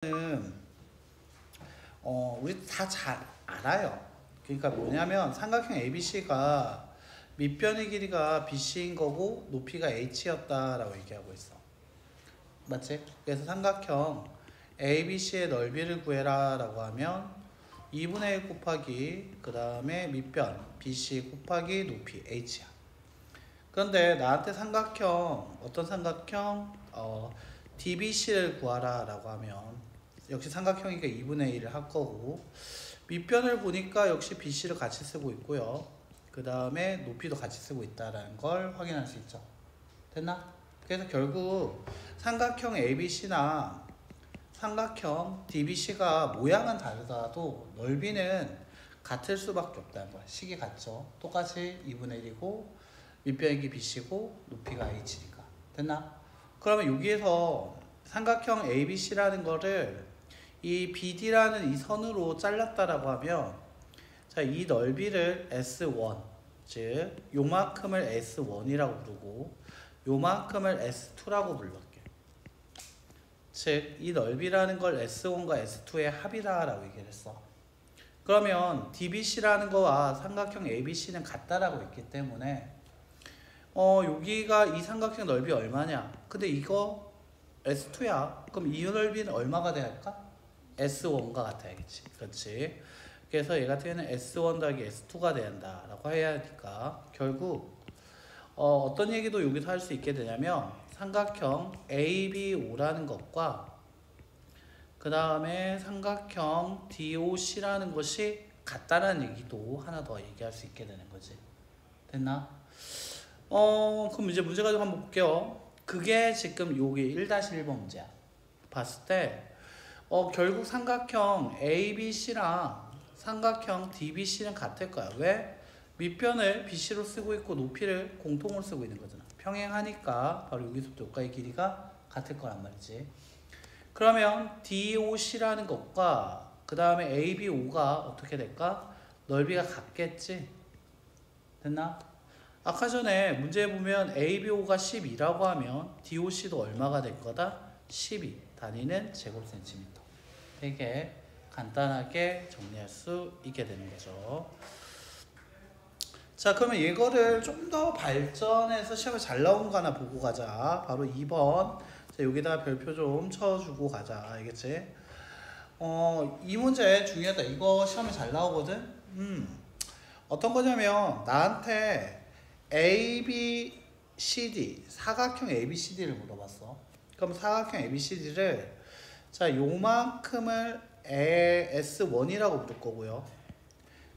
는 우리 다 잘 알아요. 그러니까 뭐냐면 삼각형 ABC가 밑변의 길이가 BC인 거고 높이가 H였다라고 얘기하고 있어. 맞지? 그래서 삼각형 ABC의 넓이를 구해라 라고 하면 2분의 1 곱하기 그 다음에 밑변 BC 곱하기 높이 H야. 그런데 나한테 삼각형 어떤 삼각형 DBC를 구하라 라고 하면 역시 삼각형이니까 2분의 1을 할 거고, 밑변을 보니까 역시 BC를 같이 쓰고 있고요. 그 다음에 높이도 같이 쓰고 있다는 걸 확인할 수 있죠. 됐나? 그래서 결국 삼각형 ABC나 삼각형 DBC가 모양은 다르더라도 넓이는 같을 수밖에 없다는 거야. 식이 같죠. 똑같이 2분의 1이고 밑변이 BC고 높이가 H니까. 됐나? 그러면 여기에서 삼각형 ABC라는 거를 이 BD라는 이 선으로 잘랐다라고 하면, 자, 이 넓이를 S1, 즉 요만큼을 S1이라고 부르고 요만큼을 S2라고 불렀게. 즉 이 넓이라는 걸 S1과 S2의 합이다라고 얘기를 했어. 그러면 DBC라는 거와 삼각형 ABC는 같다라고 했기 때문에 여기가 이 삼각형 넓이 얼마냐? 근데 이거 S2야. 그럼 이 넓이는 얼마가 돼야 할까? S1과 같아야겠지. 그렇지. 그래서 얘 같은 경우는 S1 더하기 S2가 돼야 한다라고 해야 하니까 결국 어떤 얘기도 여기서 할 수 있게 되냐면 삼각형 ABO라는 것과 그 다음에 삼각형 DOC라는 것이 같다는 얘기도 하나 더 얘기할 수 있게 되는 거지. 됐나? 그럼 이제 문제 가지고 한번 볼게요. 그게 지금 여기 1-1번 문제야. 봤을 때 결국 삼각형 ABC랑 삼각형 DBC는 같을 거야. 왜? 밑변을 BC로 쓰고 있고 높이를 공통으로 쓰고 있는 거잖아. 평행하니까 바로 여기서부터 여기까지 길이가 같을 거란 말이지. 그러면 DOC라는 것과 그 다음에 ABO가 어떻게 될까? 넓이가 같겠지? 됐나? 아까 전에 문제에 보면 ABO가 12라고 하면 DOC도 얼마가 될 거다? 12 단위는 제곱센티미터. 되게 간단하게 정리할 수 있게 되는 거죠. 자, 그러면 이거를 좀 더 발전해서 시험에 잘 나온 거 하나 보고 가자. 바로 2번. 자, 여기다 별표 좀 쳐주고 가자. 알겠지? 이 문제 중요하다. 이거 시험에 잘 나오거든? 어떤 거냐면 나한테 ABCD, 사각형 ABCD를 물어봤어. 그럼 사각형 ABCD를 자, 요만큼을 S1이라고 부를 거고요.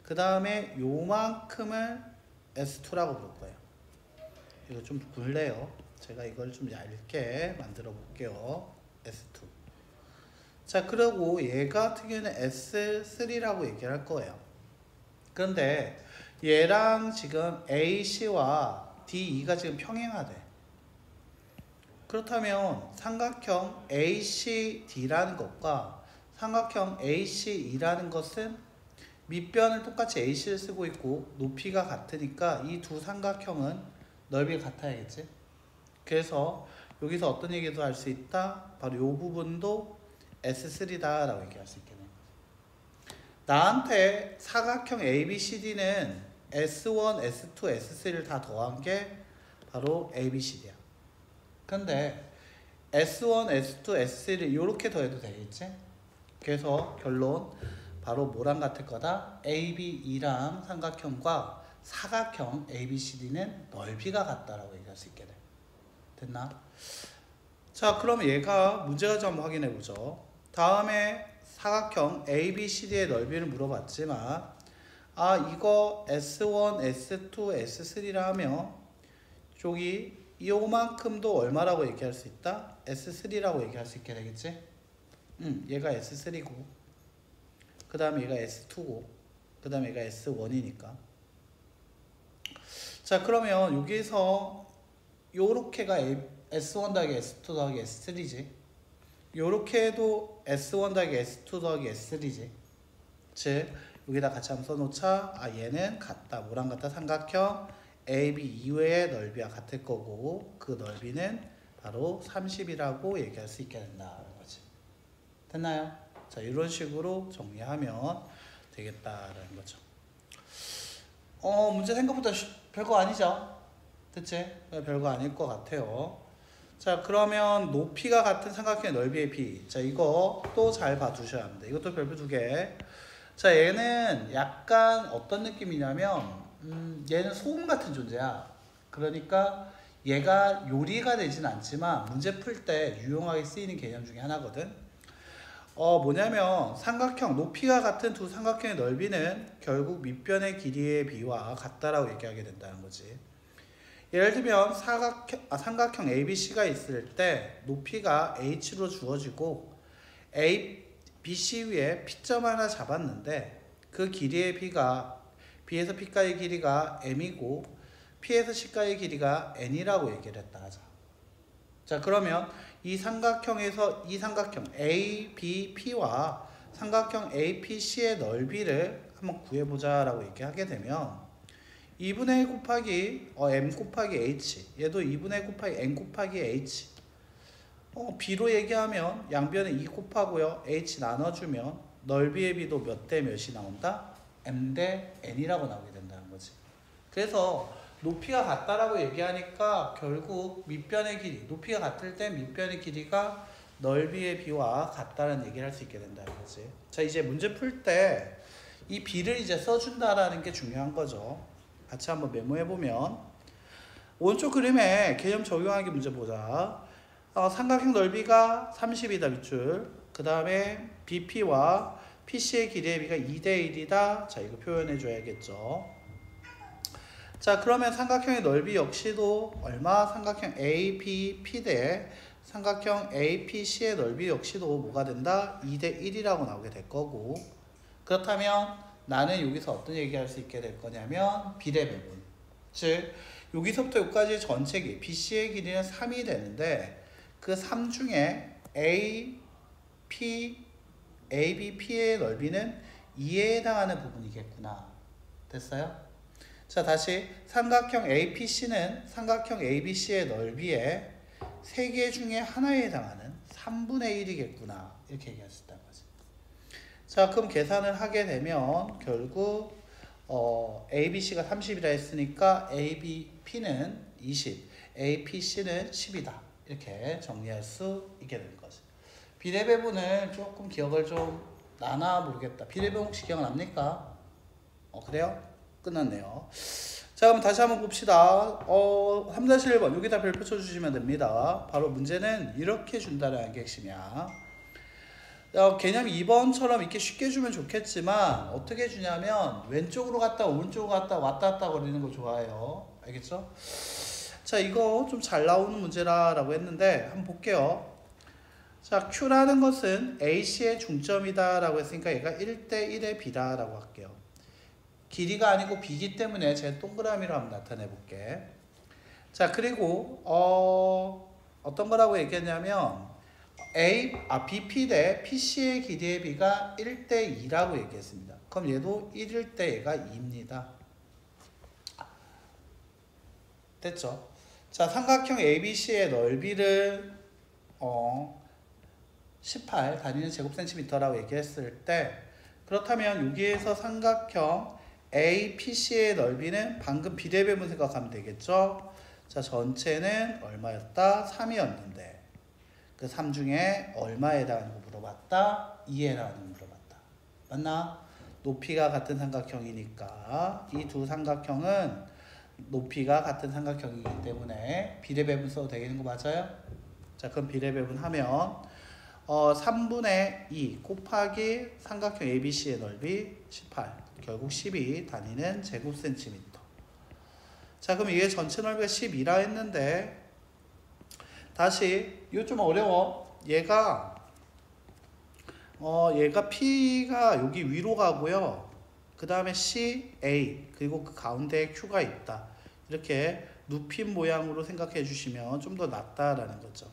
그 다음에 요만큼을 S2라고 부를 거예요. 이거 좀 굴래요. 제가 이걸 좀 얇게 만들어 볼게요. S2. 자, 그리고 얘가 같은 경우는 S3라고 얘기를 할 거예요. 그런데 얘랑 지금 AC와 DE가 지금 평행하대. 그렇다면 삼각형 ACD라는 것과 삼각형 ACE라는 것은 밑변을 똑같이 AC를 쓰고 있고 높이가 같으니까 이 두 삼각형은 넓이가 같아야겠지. 그래서 여기서 어떤 얘기도 할 수 있다? 바로 이 부분도 S3다 라고 얘기할 수 있겠네. 나한테 사각형 ABCD는 S1, S2, S3를 다 더한 게 바로 ABCD야. 근데 S1, S2, S3를 이렇게 더해도 되겠지? 그래서 결론 바로 뭐랑 같을 거다? ABE랑 삼각형과 사각형 ABCD는 넓이가 같다라고 얘기할 수 있게 돼. 됐나? 자, 그럼 얘가 문제가 좀 한번 확인해 보죠. 다음에 사각형 ABCD의 넓이를 물어봤지만 이거 S1, S2, S3라 하면 쪽이 요만큼도 얼마라고 얘기할 수 있다? S3라고 얘기할 수 있게 되겠지? 얘가 S3고 그 다음에 얘가 S2고 그 다음에 얘가 S1이니까. 자, 그러면 여기서 요렇게가 S1 더하기 S2 더하기 S3지. 요렇게 해도 S1 더하기 S2 더하기 S3지. 즉 여기다 같이 한번 써놓자. 얘는 같다. 뭐랑 같다? 삼각형 AB 이외의 넓이와 같을 거고 그 넓이는 바로 30이라고 얘기할 수 있게 된다는 거지. 됐나요? 자, 이런 식으로 정리하면 되겠다라는 거죠. 문제 생각보다 별거 아니죠? 됐지? 별거 아닐 것 같아요. 자, 그러면 높이가 같은 삼각형의 넓이의 비. 자, 이거 또 잘 봐주셔야 합니다. 이것도 별표 2개. 자, 얘는 약간 어떤 느낌이냐면, 얘는 소금 같은 존재야. 그러니까 얘가 요리가 되진 않지만 문제 풀 때 유용하게 쓰이는 개념 중에 하나거든. 뭐냐면 삼각형, 높이가 같은 두 삼각형의 넓이는 결국 밑변의 길이의 비와 같다라고 얘기하게 된다는 거지. 예를 들면 삼각형 ABC가 있을 때 높이가 H로 주어지고 BC 위에 P점 하나 잡았는데 그 길이의 B에서 P까지 길이가 M이고 P에서 C까지 길이가 N이라고 얘기를 했다 하자. 자, 그러면 이 삼각형 ABP와 삼각형 APC의 넓이를 한번 구해보자 라고 얘기하게 되면 2분의 1 곱하기 M 곱하기 H, 얘도 2분의 1 곱하기 N 곱하기 H. B로 얘기하면 양변에 2 곱하고요 H 나눠주면 넓이의 B도 몇 대 몇이 나온다? M 대 N이라고 나오게 된다는 거지. 그래서 높이가 같다라고 얘기하니까 결국 밑변의 길이, 높이가 같을 때 밑변의 길이가 넓이의 B와 같다는 얘기를 할 수 있게 된다는 거지. 자, 이제 문제 풀 때 이 B를 이제 써준다라는 게 중요한 거죠. 같이 한번 메모해보면 오른쪽 그림에 개념 적용하기 문제 보자. 삼각형 넓이가 30이다 밑줄. 그 다음에 BP와 PC의 길이의 B가 2대 1이다. 자, 이거 표현해 줘야겠죠. 자, 그러면 삼각형의 넓이 역시도 얼마? 삼각형 ABP 대 삼각형 APC의 넓이 역시도 뭐가 된다? 2대 1이라고 나오게 될 거고, 그렇다면 나는 여기서 어떤 얘기할 수 있게 될 거냐면 비례 배분. 즉 여기서부터 여기까지 전체 길이 BC의 길이는 3이 되는데 그 3 중에 ABP의 넓이는 2에 해당하는 부분이겠구나. 됐어요? 자, 다시 삼각형 APC는 삼각형 ABC의 넓이의 3개 중에 하나에 해당하는 3분의 1이겠구나. 이렇게 얘기할 수 있다는 거지. 자, 그럼 계산을 하게 되면 결국 ABC가 30이라 했으니까 ABP는 20, APC는 10이다. 이렇게 정리할 수 있게 되는 거지. 비례배분을 조금 기억을 좀 나나 모르겠다. 비례배분 혹시 기억납니까? 그래요? 끝났네요. 자, 그럼 다시 한번 봅시다. 3-1번 여기다 별표 쳐주시면 됩니다. 바로 문제는 이렇게 준다는 게 핵심이야. 개념이 2번처럼 이렇게 쉽게 주면 좋겠지만 어떻게 주냐면 왼쪽으로 갔다 오른쪽으로 갔다 왔다 갔다 거리는 거 좋아해요. 알겠죠? 자, 이거 좀 잘 나오는 문제라고 했는데 한번 볼게요. 자, Q라는 것은 AC의 중점이다 라고 했으니까 얘가 1대 1의 B다 라고 할게요. 길이가 아니고 B이기 때문에 제 동그라미로 한번 나타내 볼게. 자, 그리고 어떤 거라고 얘기했냐면 BP 대 PC의 길이의 B가 1대 2라고 얘기했습니다. 그럼 얘도 1일 때 얘가 2입니다. 됐죠? 자, 삼각형 ABC의 넓이를 18 단위는 제곱센티미터라고 얘기했을 때, 그렇다면 여기에서 삼각형 APC의 넓이는 방금 비례배분 생각하면 되겠죠? 자, 전체는 얼마였다? 3이었는데 그 3 중에 얼마에 해당하는 거 물어봤다? 2에 해당하는 거 물어봤다. 맞나? 높이가 같은 삼각형이니까 이 두 삼각형은 높이가 같은 삼각형이기 때문에 비례배분 써도 되는 거 맞아요? 자, 그럼 비례배분 하면 3분의 2 곱하기 삼각형 ABC의 넓이 18, 결국 12 단위는 제곱센티미터. 자, 그럼 이게 전체 넓이가 12라 했는데 다시 이거 좀 어려워. 얘가 P가 여기 위로 가고요. 그 다음에 C, A 그리고 그 가운데에 Q가 있다. 이렇게 눕힌 모양으로 생각해 주시면 좀 더 낫다라는 거죠.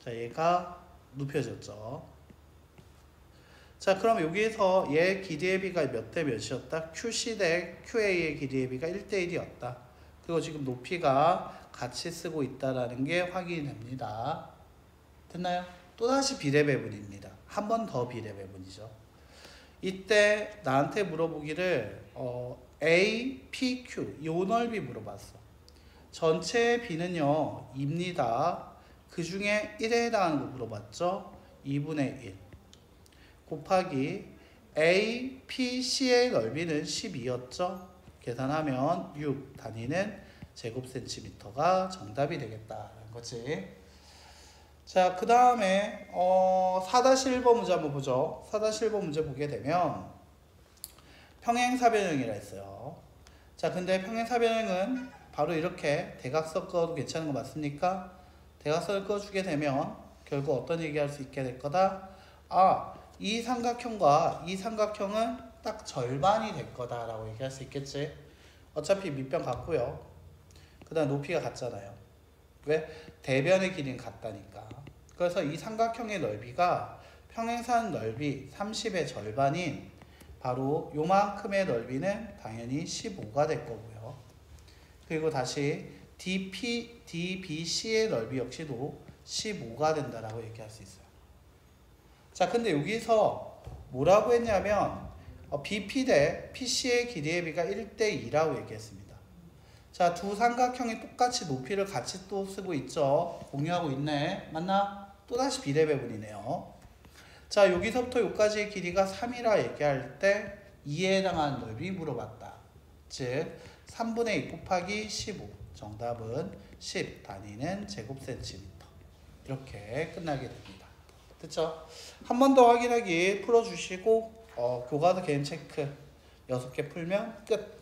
자, 얘가 눕혀졌죠. 자, 그럼 여기에서 얘 길이의 B가 몇 대 몇이었다? QC 대 QA의 길이의 B가 1대 1이었다. 그리고 지금 높이가 같이 쓰고 있다라는 게 확인됩니다. 됐나요? 또다시 비례 배분입니다. 한 번 더 비례 배분이죠. 이때 나한테 물어보기를 A, P, Q 요 넓이 물어봤어. 전체 B는요 2입니다. 그 중에 1에 해당하는 거 물어봤죠. 2분의 1 곱하기 A, P, C의 넓이는 12였죠. 계산하면 6 단위는 제곱센티미터가 정답이 되겠다는 거지. 자, 그 다음에 4-1번 문제 한번 보죠. 4-1번 문제 보게 되면 평행사변형이라 했어요. 자, 근데 평행사변형은 바로 이렇게 대각선 꺼도 괜찮은 거 맞습니까? 대각선을 꺼주게 되면 결국 어떤 얘기할 수 있게 될 거다? 이 삼각형과 이 삼각형은 딱 절반이 될 거다라고 얘기할 수 있겠지. 어차피 밑변 같고요. 그 다음 높이가 같잖아요. 왜? 대변의 길이는 같다니까. 그래서 이 삼각형의 넓이가 평행선 넓이 30의 절반인 바로 요만큼의 넓이는 당연히 15가 될 거고요. 그리고 다시 DBC의 넓이 역시도 15가 된다라고 얘기할 수 있어요. 자, 근데 여기서 뭐라고 했냐면 BP 대 PC의 길이의 비가 1대2라고 얘기했습니다. 자, 두 삼각형이 똑같이 높이를 같이 또 쓰고 있죠. 공유하고 있네. 맞나? 또다시 비례 배분이네요. 자, 여기서부터 여기까지의 길이가 3이라 얘기할 때 2에 해당하는 넓이 물어봤다. 즉 3분의 2 곱하기 15 정답은 10 단위는 제곱센티미터. 이렇게 끝나게 됩니다. 됐죠? 한 번 더 확인하기 풀어주시고 교과서 개인 체크 6개 풀면 끝.